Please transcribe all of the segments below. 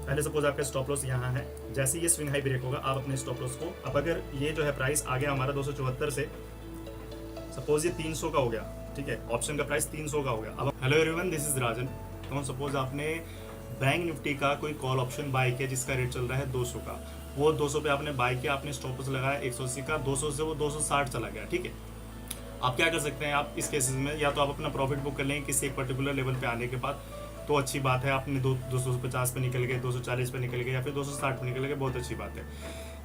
पहले सपोज आपका stop loss यहाँ है, जैसे ये स्विंग हाई ब्रेक होगा आप अपने स्टॉप लॉस को, अब अगर ये जो है प्राइस आ गया हमारा 274 से, सपोज ये 300 का हो गया, ठीक है, ऑप्शन का प्राइस 300 का हो गया। अब हेलो एवरीवन, दिस इज राजन। तो सपोज आपने बैंक निफ्टी का कोई कॉल ऑप्शन बाय किया जिसका रेट चल रहा है 200 का, वो 200 पे आपने बाय किया, आपने स्टॉप लॉस लगाया 180 का, 200 से वो 260 चला गया, ठीक है। आप क्या कर सकते हैं, आप इस केसेस में या तो आप अपना प्रॉफिट बुक कर लेंगे किसी एक पर्टिकुलर लेवल पे आने के बाद, तो अच्छी बात है, आपने 250 पे निकल गए, 240 पे निकल गए या फिर 260 पे निकल गए, बहुत अच्छी बात है।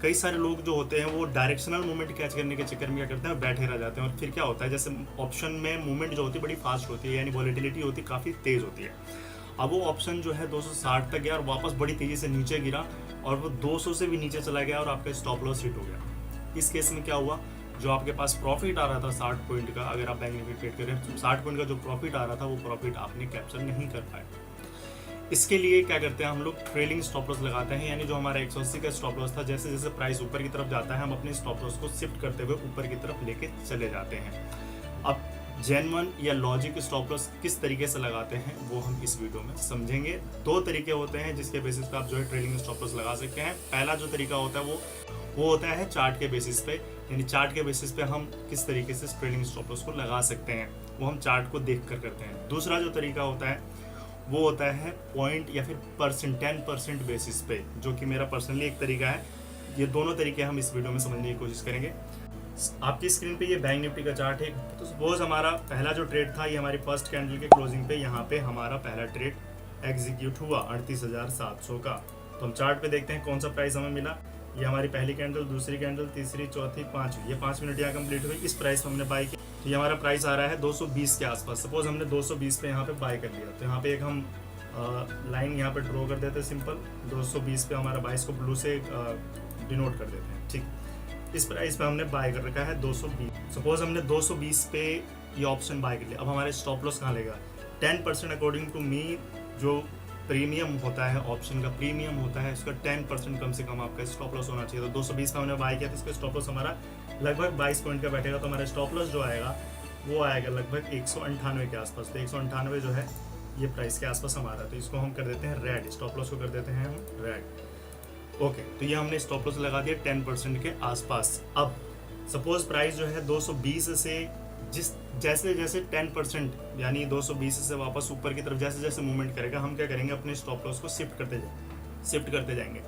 कई सारे लोग जो होते हैं वो डायरेक्शनल मूवमेंट कैच करने के चक्कर में क्या करते हैं, बैठे रह जाते हैं, और फिर क्या होता है, जैसे ऑप्शन में मूवमेंट जो होती है बड़ी फास्ट होती है, यानी वॉलेटिलिटी होती है काफ़ी तेज़ होती है। अब वो ऑप्शन जो है 260 तक गया और वापस बड़ी तेज़ी से नीचे गिरा और वो 200 से भी नीचे चला गया और आपका स्टॉप लॉस हिट हो गया। इस केस में क्या हुआ, जो आपके पास प्रॉफिट आ रहा था 60 पॉइंट का, अगर आप बैंक निफ्टी ट्रेड कर रहे हैं, 60 पॉइंट का जो प्रॉफिट आ रहा था वो प्रॉफिट आपने कैप्चर नहीं कर पाए। इसके लिए क्या करते हैं हम लोग, ट्रेलिंग स्टॉप लॉस लगाते हैं, यानी जो हमारा 180 का स्टॉप लॉस था, जैसे जैसे प्राइस ऊपर की तरफ जाता है हम अपने स्टॉप लॉस को शिफ्ट करते हुए ऊपर की तरफ लेके चले जाते हैं। अब जेन्युइन या लॉजिक स्टॉप लॉस किस तरीके से लगाते हैं वो हम इस वीडियो में समझेंगे। दो तरीके होते हैं जिसके बेसिस पे आप जो है ट्रेलिंग स्टॉप लॉस लगा सकते हैं। पहला जो तरीका होता है वो होता है चार्ट के बेसिस पे, यानी चार्ट के बेसिस पे हम किस तरीके से ट्रेलिंग स्टॉप लॉस को लगा सकते हैं वो हम चार्ट को देख कर करते हैं। दूसरा जो तरीका होता है वो होता है पॉइंट या फिर परसेंट 10% बेसिस पे, जो कि मेरा पर्सनली एक तरीका है। ये दोनों तरीके हम इस वीडियो में समझने की कोशिश करेंगे। आपकी स्क्रीन पे ये बैंक निफ्टी का चार्ट है। तो सपोज हमारा पहला जो ट्रेड था ये हमारी फर्स्ट कैंडल के क्लोजिंग पे यहाँ पे हमारा पहला ट्रेड एग्जीक्यूट हुआ 38,700 का। तो हम चार्ट पे देखते हैं कौन सा प्राइस हमें मिला। ये हमारी पहली कैंडल, दूसरी कैंडल, तीसरी, चौथी, पांचवी, ये 5 मिनट यहाँ कंप्लीट हुई। इस प्राइस पे हमने बाय किया, तो ये हमारा प्राइस आ रहा है 220 के आसपास। सपोज हमने 220 पे यहाँ पे बाय कर लिया, तो यहाँ पे एक हम लाइन यहाँ पे ड्रॉ कर देते हैं सिंपल। 220 पे हमारा 22 को ब्लू से डिनोट कर देते हैं, ठीक। इस प्राइस पे हमने बाय कर रखा है 220। सपोज हमने 220 पे ये ऑप्शन बाय कर लिया। अब हमारे स्टॉप लॉस कहाँ लेगा, 10% अकॉर्डिंग टू मी जो प्रीमियम होता है, ऑप्शन का प्रीमियम होता है, उसका 10% कम से कम आपका स्टॉप लॉस होना चाहिए। तो 220 का हमने बाय किया तो इसका स्टॉप लॉस हमारा लगभग 22 पॉइंट का बैठेगा। तो हमारा स्टॉप लॉस जो आएगा वो आएगा लगभग 198 के आसपास। तो 198 जो है ये प्राइस के आसपास हमारा, तो इसको हम कर देते हैं रेड, स्टॉप लॉस को कर देते हैं हम रेड। ओके, तो ये हमने स्टॉप लॉस लगा दिया 10% के आसपास। अब सपोज प्राइस जो है 220 से जैसे जैसे 10% यानी 220 से वापस ऊपर की तरफ जैसे जैसे मूवमेंट करेगा, हम क्या करेंगे, अपने स्टॉप लॉस को शिफ्ट करते जाएंगे।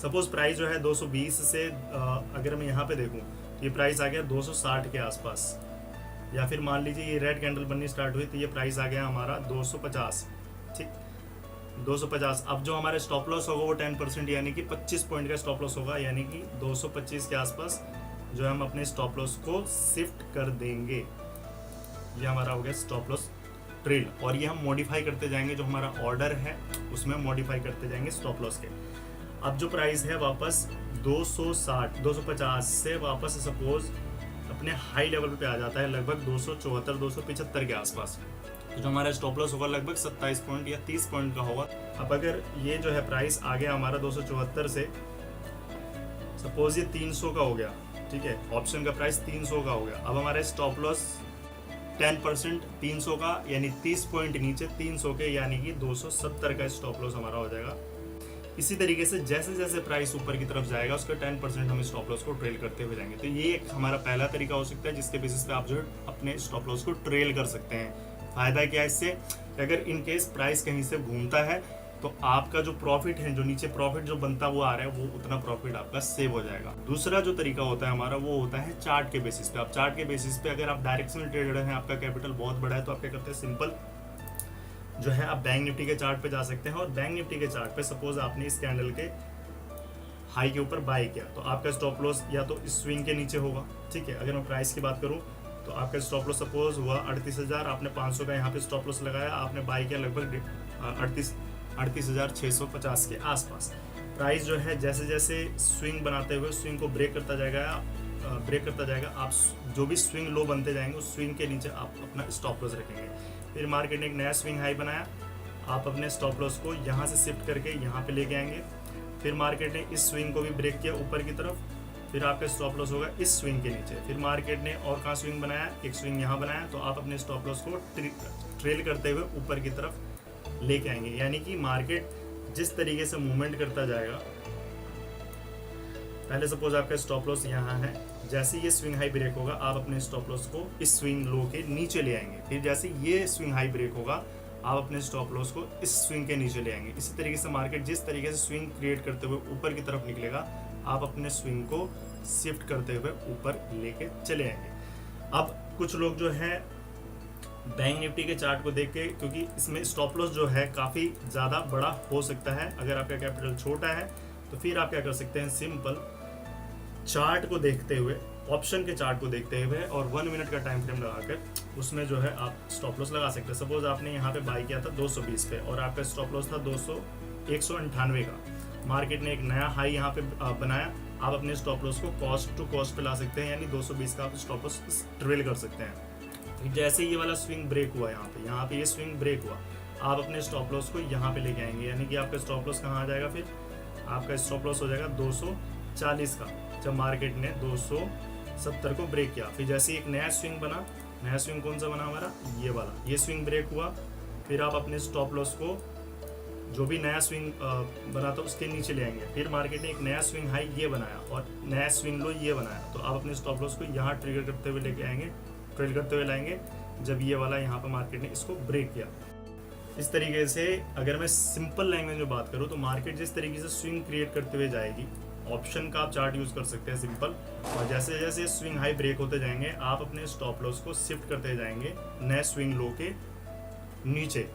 सपोज प्राइस जो है 220 से अगर मैं यहाँ पे देखूँ तो ये प्राइस आ गया 260 के आसपास, या फिर मान लीजिए ये रेड कैंडल बननी स्टार्ट हुई तो ये प्राइस आ गया हमारा 250, ठीक, 250। अब जो हमारे स्टॉप लॉस होगा वो 10% यानी कि 25 पॉइंट का स्टॉप लॉस होगा, यानी कि 225 के आसपास जो हम अपने स्टॉप लॉस को शिफ्ट कर देंगे। ये हमारा हो गया स्टॉप लॉस ट्रेल, और ये हम मॉडिफाई करते जाएंगे, जो हमारा ऑर्डर है उसमें मॉडिफाई करते जाएंगे स्टॉप लॉस के। अब जो प्राइस है वापस 250 से वापस सपोज अपने हाई लेवल पे आ जाता है लगभग 274-275 के आसपास, तो जो हमारा स्टॉप लॉस होगा लगभग 27 पॉइंट या 30 पॉइंट का होगा। अब अगर ये जो है प्राइस आ गया हमारा 274 से, सपोज ये 300 का हो गया, ठीक है, ऑप्शन का प्राइस 300 का हो गया। अब हमारा स्टॉप लॉस 10% 300 का यानी 30 पॉइंट नीचे 300 के, यानी कि 270 का स्टॉप लॉस हमारा हो जाएगा। इसी तरीके से जैसे जैसे प्राइस ऊपर की तरफ जाएगा उसका 10% हम स्टॉप लॉस को ट्रेल करते हुए जाएंगे। तो ये एक हमारा पहला तरीका हो सकता है जिसके बेसिस पे आप जो है अपने स्टॉप लॉस को ट्रेल कर सकते हैं। फायदा क्या है इससे, अगर इन केस प्राइस कहीं से घूमता है तो आपका जो प्रॉफिट है, जो नीचे प्रॉफिट जो बनता वो आ रहा है, वो उतना प्रॉफिट आपका सेव हो जाएगा। दूसरा जो तरीका होता है हमारा वो होता है चार्ट के बेसिस पे। आप चार्ट के बेसिस पे अगर आप डायरेक्शनल ट्रेडर हैं, आपका कैपिटल बहुत बड़ा है, तो आप क्या करते हैं, सिंपल जो है आप बैंक निफ्टी के चार्ट पे जा सकते हैं, और बैंक निफ्टी के चार्ट पे सपोज आपने इस कैंडल के हाई के ऊपर बाय किया तो आपका स्टॉप लॉस या तो इस स्विंग के नीचे होगा, ठीक है। अगर मैं प्राइस की बात करूँ तो आपका स्टॉप लॉस सपोज हुआ 38,000, आपने 500 का यहाँ पे स्टॉप लॉस लगाया, आपने बाय किया लगभग 38,650 के आसपास। प्राइस जो है जैसे जैसे स्विंग बनाते हुए स्विंग को ब्रेक करता जाएगा, आप जो भी स्विंग लो बनते जाएंगे उस स्विंग के नीचे आप अपना स्टॉप लॉस रखेंगे। फिर मार्केट ने एक नया स्विंग हाई बनाया, आप अपने स्टॉप लॉस को यहाँ से शिफ्ट करके यहाँ पे लेके आएंगे। फिर मार्केट ने इस स्विंग को भी ब्रेक किया ऊपर की तरफ, फिर आपका स्टॉप लॉस होगा इस स्विंग के नीचे। फिर मार्केट ने और कहाँ स्विंग बनाया, एक स्विंग यहाँ बनाया, तो आप अपने स्टॉप लॉस को ट्रेल करते हुए ऊपर की तरफ लेके आएंगे। यानी कि मार्केट जिस तरीके से मूवमेंट करता जाएगा, पहले सपोज आपका स्टॉप लॉस यहाँ है, जैसे ये स्विंग हाई ब्रेक होगा आप अपने स्टॉप लॉस को इस स्विंग लो के नीचे ले आएंगे। फिर जैसे ये स्विंग हाई ब्रेक होगा आप अपने स्टॉप लॉस को इस स्विंग के नीचे ले आएंगे। इसी तरीके से मार्केट जिस तरीके से स्विंग क्रिएट करते हुए ऊपर की तरफ निकलेगा, आप अपने स्विंग को शिफ्ट करते हुए ऊपर लेके चले आएंगे। अब कुछ लोग जो है बैंक निफ्टी के चार्ट को देख के, क्योंकि इसमें स्टॉप लॉस जो है काफ़ी ज़्यादा बड़ा हो सकता है, अगर आपका कैपिटल छोटा है तो फिर आप क्या कर सकते हैं, सिंपल चार्ट को देखते हुए, ऑप्शन के चार्ट को देखते हुए और 1 मिनट का टाइम फ्रेम लगाकर उसमें जो है आप स्टॉप लॉस लगा सकते हैं। सपोज आपने यहाँ पे बाई किया था 220 पे और आपका स्टॉप लॉस था 198 का, मार्केट ने एक नया हाई यहाँ पे बनाया, आप अपने स्टॉप लॉस को कॉस्ट टू कॉस्ट पे ला सकते हैं, यानी 220 का आप स्टॉप लॉस ट्रेल कर सकते हैं। जैसे ये वाला स्विंग ब्रेक हुआ यहाँ पे ये स्विंग ब्रेक हुआ, आप अपने स्टॉप लॉस को यहाँ पे लेके आएंगे, यानी कि आपका स्टॉप लॉस कहाँ आ जाएगा, फिर आपका स्टॉप लॉस हो जाएगा 240 का, जब मार्केट ने 270 को ब्रेक किया। फिर जैसे एक नया स्विंग बना, नया स्विंग कौन सा बना हमारा, ये वाला, ये स्विंग ब्रेक हुआ, फिर आप अपने स्टॉप लॉस को जो भी नया स्विंग बना था उसके नीचे ले आएंगे। फिर मार्केट ने एक नया स्विंग हाई ये बनाया और नया स्विंग लो ये बनाया, तो आप अपने स्टॉप लॉस को यहाँ ट्रिगर करते हुए लेके आएंगे, ट्रेल करते हुए लाएंगे, जब ये वाला यहाँ पर मार्केट ने इसको ब्रेक किया। इस तरीके से अगर मैं सिंपल लैंग्वेज में बात करूँ तो मार्केट जिस तरीके से स्विंग क्रिएट करते हुए जाएगी, ऑप्शन का आप चार्ट यूज कर सकते हैं सिंपल, और जैसे जैसे स्विंग हाई ब्रेक होते जाएंगे आप अपने स्टॉप लॉस को शिफ्ट करते जाएंगे नए स्विंग लो के नीचे,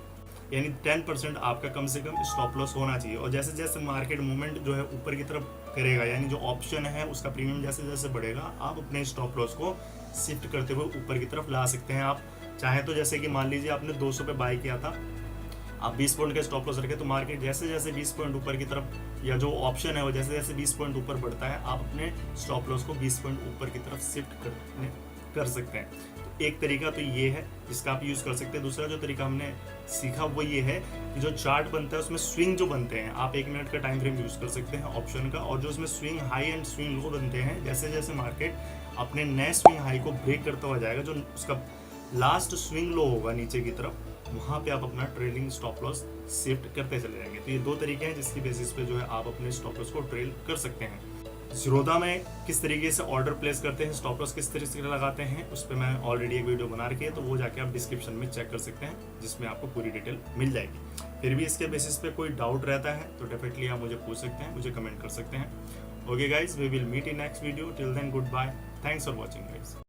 यानी 10% आपका कम से कम स्टॉप लॉस होना चाहिए। और जैसे जैसे मार्केट मूवमेंट जो है ऊपर की तरफ करेगा, यानी जो ऑप्शन है उसका प्रीमियम जैसे जैसे बढ़ेगा, आप अपने स्टॉप लॉस को शिफ्ट करते हुए ऊपर की तरफ ला सकते हैं। आप चाहे तो जैसे कि मान लीजिए आपने 200 पे बाई किया था, आप 20 पॉइंट का स्टॉप लॉस रखे, तो मार्केट जैसे जैसे 20 पॉइंट ऊपर की तरफ, या जो ऑप्शन है वो जैसे जैसे 20 पॉइंट ऊपर बढ़ता है, आप अपने स्टॉप लॉस को 20 पॉइंट ऊपर की तरफ शिफ्ट कर सकते हैं। तो एक तरीका तो ये है जिसका आप यूज़ कर सकते हैं। दूसरा जो तरीका हमने सीखा वो ये है कि जो चार्ट बनता है उसमें स्विंग जो बनते हैं, आप 1 मिनट का टाइम फ्रेम यूज़ कर सकते हैं ऑप्शन का, और जो उसमें swing high and swing low बनते हैं, जैसे जैसे मार्केट अपने नए स्विंग हाई को ब्रेक करता हुआ जाएगा, जो उसका लास्ट स्विंग लो होगा नीचे की तरफ, वहाँ पे आप अपना ट्रेलिंग स्टॉप लॉस शिफ्ट करते चले जाएंगे। तो ये 2 तरीके हैं जिसकी बेसिस पे जो है आप अपने स्टॉप लॉस को ट्रेल कर सकते हैं। ज़ीरोधा में किस तरीके से ऑर्डर प्लेस करते हैं, स्टॉप लॉस किस तरीके से लगाते हैं, उस पर मैं ऑलरेडी एक वीडियो बना रखी है, तो वो जाके आप डिस्क्रिप्शन में चेक कर सकते हैं, जिसमें आपको पूरी डिटेल मिल जाएगी। फिर भी इसके बेसिस पे कोई डाउट रहता है तो डेफिनेटली आप मुझे पूछ सकते हैं, मुझे कमेंट कर सकते हैं। Okay guys, we will meet in next video, till then goodbye, thanks for watching guys.